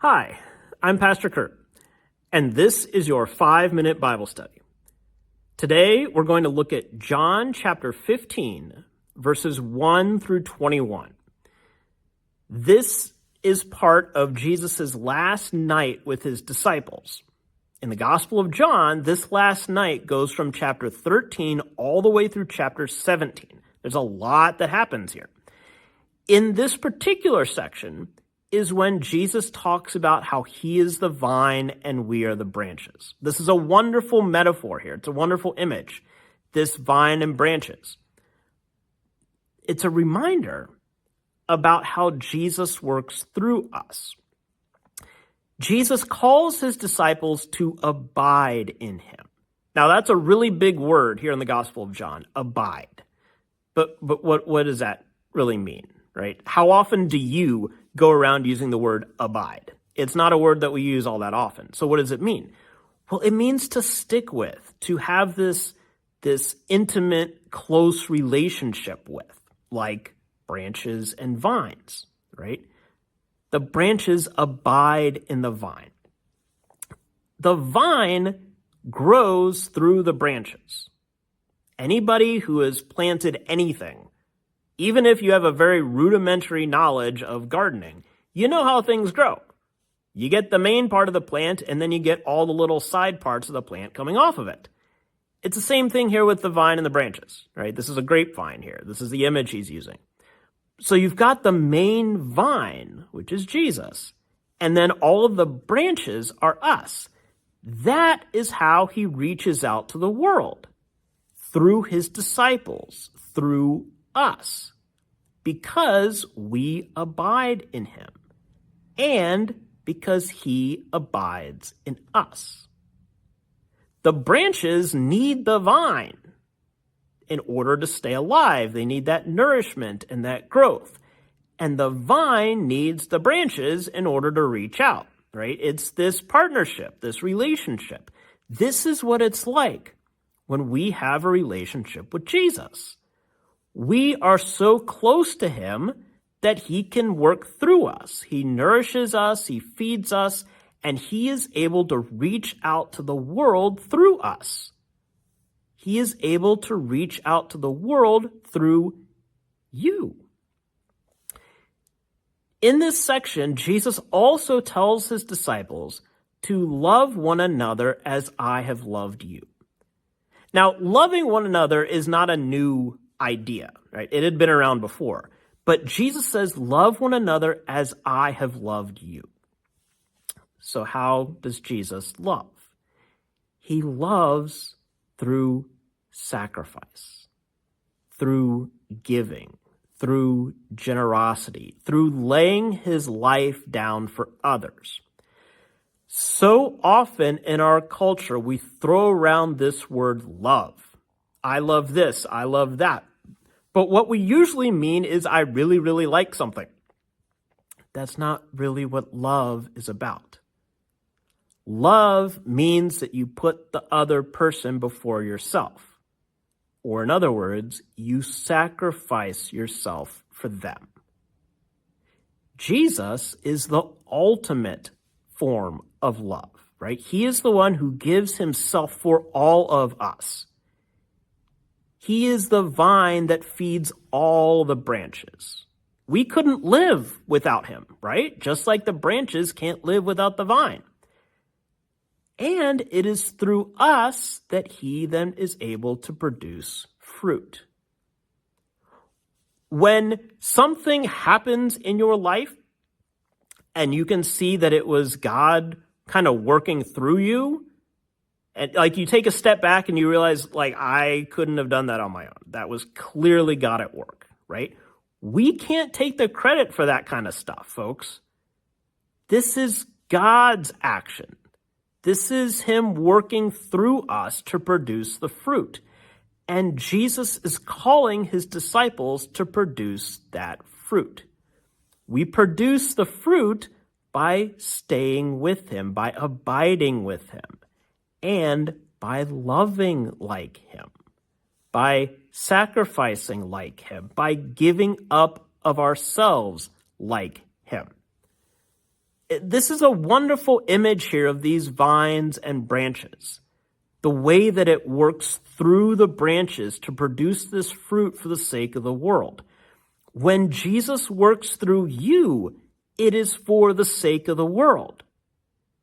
Hi, I'm Pastor Kurt, and this is your 5-minute Bible study. Today, we're going to look at John chapter 15, verses 1 through 21. This is part of Jesus' last night with his disciples. In the Gospel of John, this last night goes from chapter 13 all the way through chapter 17. There's a lot that happens here. In this particular section is when Jesus talks about how he is the vine and we are the branches. This is a wonderful metaphor here. It's a wonderful image, this vine and branches. It's a reminder about how Jesus works through us. Jesus calls his disciples to abide in him. Now, that's a really big word here in the Gospel of John, abide. But what does that really mean, right? How often do you go around using the word abide? It's not a word that we use all that often. So what does it mean? Well, it means to stick with, to have this intimate, close relationship with, like branches and vines, right? The branches abide in the vine. The vine grows through the branches. Anybody who has planted anything, even if you have a very rudimentary knowledge of gardening, you know how things grow. You get the main part of the plant, and then you get all the little side parts of the plant coming off of it. It's the same thing here with the vine and the branches, right? This is a grapevine here. This is the image he's using. So you've got the main vine, which is Jesus, and then all of the branches are us. That is how he reaches out to the world, through his disciples, through us, because we abide in him and because he abides in us. The branches need the vine in order to stay alive. They need that nourishment and that growth. And the vine needs the branches in order to reach out, right? It's this partnership, this relationship. This is what it's like when we have a relationship with Jesus. We are so close to him that he can work through us. He nourishes us, he feeds us, and he is able to reach out to the world through us. He is able to reach out to the world through you. In this section, Jesus also tells his disciples to love one another as I have loved you. Now, loving one another is not a new idea, right? It had been around before. But Jesus says, love one another as I have loved you. So how does Jesus love? He loves through sacrifice, through giving, through generosity, through laying his life down for others. So often in our culture, we throw around this word love. I love this, I love that. But what we usually mean is I really, really like something. That's not really what love is about. Love means that you put the other person before yourself. Or in other words, you sacrifice yourself for them. Jesus is the ultimate form of love, right? He is the one who gives himself for all of us. He is the vine that feeds all the branches. We couldn't live without him, right? Just like the branches can't live without the vine. And it is through us that he then is able to produce fruit. When something happens in your life and you can see that it was God kind of working through you, and like you take a step back and you realize, like, I couldn't have done that on my own. That was clearly God at work, right? We can't take the credit for that kind of stuff, folks. This is God's action. This is him working through us to produce the fruit. And Jesus is calling his disciples to produce that fruit. We produce the fruit by staying with him, by abiding with him, and by loving like him, by sacrificing like him, by giving up of ourselves like him. This is a wonderful image here of these vines and branches. The way that it works through the branches to produce this fruit for the sake of the world. When Jesus works through you, it is for the sake of the world.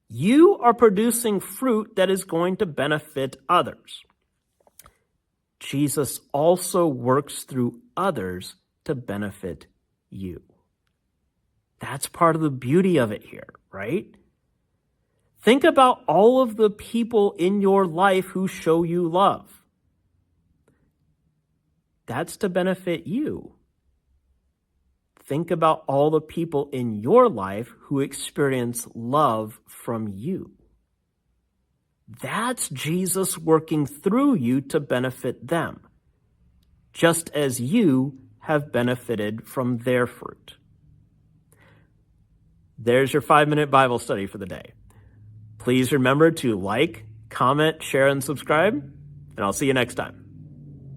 You are producing fruit that is going to benefit others. Jesus also works through others to benefit you. That's part of the beauty of it here, right? Think about all of the people in your life who show you love. That's to benefit you. Think about all the people in your life who experience love from you. That's Jesus working through you to benefit them, just as you have benefited from their fruit. There's your 5-minute Bible study for the day. Please remember to like, comment, share, and subscribe, and I'll see you next time.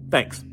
Thanks.